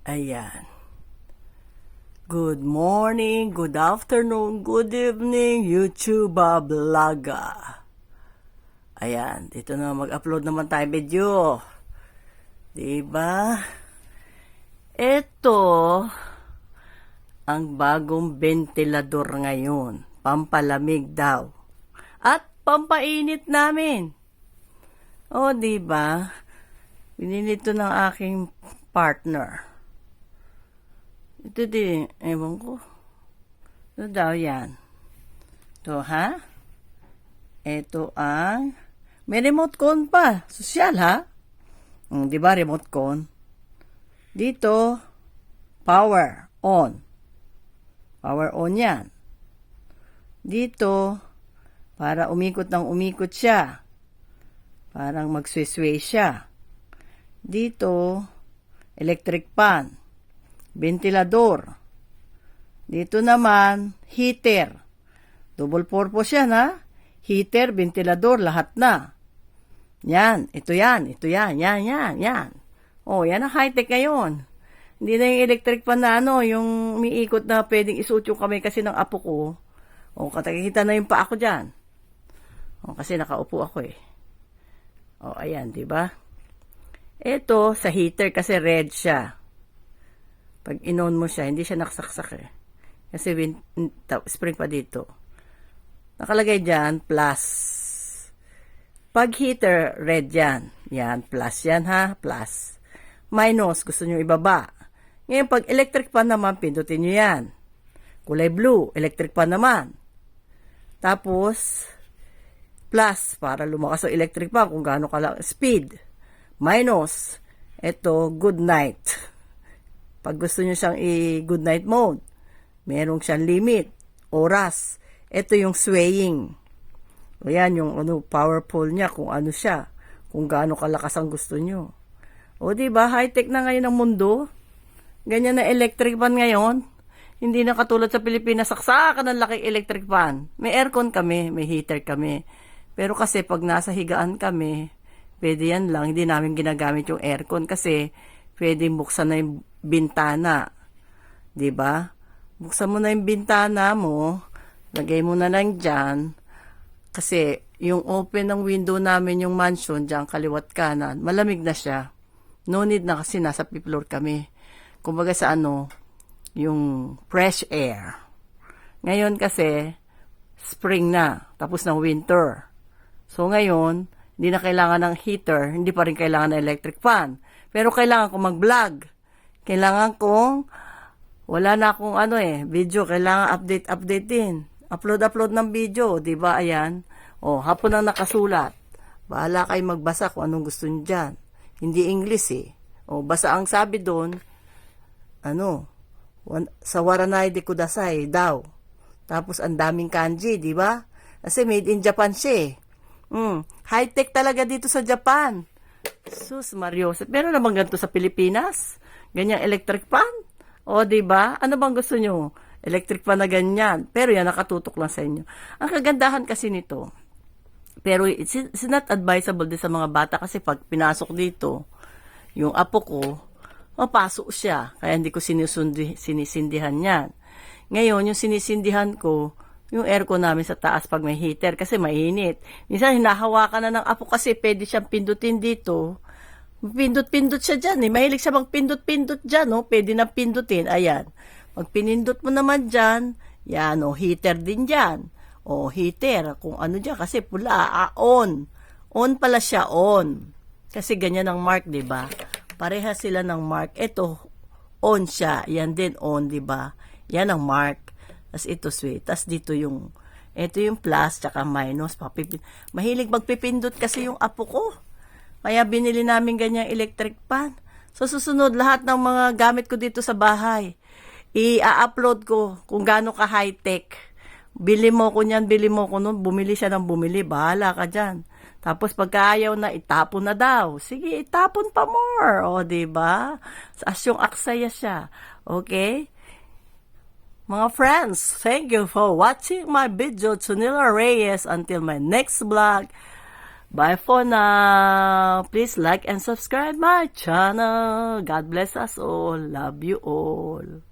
Ayan. Good morning, good afternoon, good evening, YouTube vlogger. Ayan, dito na mag-upload naman tayo video. Diba? Ito ang bagong ventilador ngayon. Pampalamig daw. At pampainit namin. O, diba? Binili ito ng aking partner. Ito din, ewan ko. Ito daw yan. Ito, ha? Ito ang, may remote con pa. Sosyal, ha? Diba, remote con? Dito, power on. Power on yan. Dito, para umikot ng umikot siya. Parang magswisway siya. Dito, electric fan. Ventilador. Dito naman, heater. Double purpose yan, ha? Heater, ventilador, lahat na. Yan, ito yan. Yan. Oh, yan ang high-tech ngayon. Hindi na yung electric fan na yung umiikot na pwedeng isuot yung kamay kasi ng apo ko. Oh, katakikita na yung paa ko dyan. Oh, kasi nakaupo ako eh. Oh, ayan, diba? Ito, sa heater kasi red siya. Pag in-on mo siya, hindi siya nakasaksak eh. Kasi spring pa dito. Nakalagay dyan, plus. Pag heater, red yan. Yan, plus yan ha, plus. Minus, gusto nyo ibaba. Ngayon, pag electric fan naman, pindutin nyo yan. Kulay blue, electric fan naman. Tapos, plus, para lumakas ang electric fan, kung gaano ka speed. Minus, ito, good night. Pag gusto nyo siyang i-good night mode, merong siyang limit, oras. Ito yung swaying. O yan, yung powerful niya, kung ano siya, kung gaano kalakas ang gusto nyo. O diba, high-tech na ngayon ang mundo. Ganyan na electric fan ngayon. Hindi na katulad sa Pilipinas, saksakan ng laking electric fan. May aircon kami, may heater kami. Pero kasi pag nasa higaan kami, pwede yan lang, hindi namin ginagamit yung aircon kasi pwede buksan na yung bintana. Diba? Buksan mo na yung bintana mo, lagay mo na lang dyan, kasi yung open ng window namin, yung mansion, dyan kaliwat kanan, malamig na siya. No need na kasi nasa floor kami. Kumbaga sa yung fresh air. Ngayon kasi, spring na, tapos ng winter. So ngayon, hindi na kailangan ng heater, hindi pa rin kailangan ng electric fan. Pero kailangan kong mag-vlog. Kailangan kong, wala na akong video, kailangan update din. Upload ng video, diba? Ayan. O, hapon na nakasulat. Bahala kayo magbasa kung anong gusto nyo dyan. Hindi English eh. O, basta ang sabi doon, sa Waranai de Kudasai daw. Tapos ang daming kanji, diba? Kasi made in Japan siya eh. High-tech talaga dito sa Japan. Sus, Mario. Pero naman ganito sa Pilipinas? Ganyang electric fan? O, diba? Ano bang gusto nyo? Electric fan na ganyan. Pero yan, nakatutok lang sa inyo. Ang kagandahan kasi nito, pero it's not advisable din sa mga bata kasi pag pinasok dito, yung apo ko, mapasok siya. Kaya hindi ko sinisindihan yan. Ngayon, yung sinisindihan ko, yung aircon namin sa taas pag may heater kasi mainit. Minsan hinahawakan na ng apo kasi pwede siyang pindutin dito. Pindot-pindot siya dyan eh. Mahilig siya magpindot-pindot dyan, no? Pwede na pindutin. Ayan. Pag pinindot mo naman dyan, yan, heater din dyan. Heater, kung ano dyan, kasi pula, on. On pala siya, on. Kasi ganyan ang mark, diba? Pareha sila ng mark. Ito, on siya. Yan din, on, diba? Yan ang mark. Tapos ito sweet. Tapos dito ito yung plus, tsaka minus. Mahilig magpipindot kasi yung apo ko. Kaya binili namin ganyang electric fan. So susunod, lahat ng mga gamit ko dito sa bahay, i-upload ko kung gaano ka high-tech. Bili mo ko niyan, bili mo ko nun. Bumili siya ng bumili. Bahala ka dyan. Tapos pagka ayaw na, itapon na daw. Sige, itapon pa more. O, diba? As yung aksaya siya. Okay? Mga friends, thank you for watching my video, Chunila Reyes. Until my next vlog, Bye for now. Please like and subscribe my channel. God bless us all. Love you all.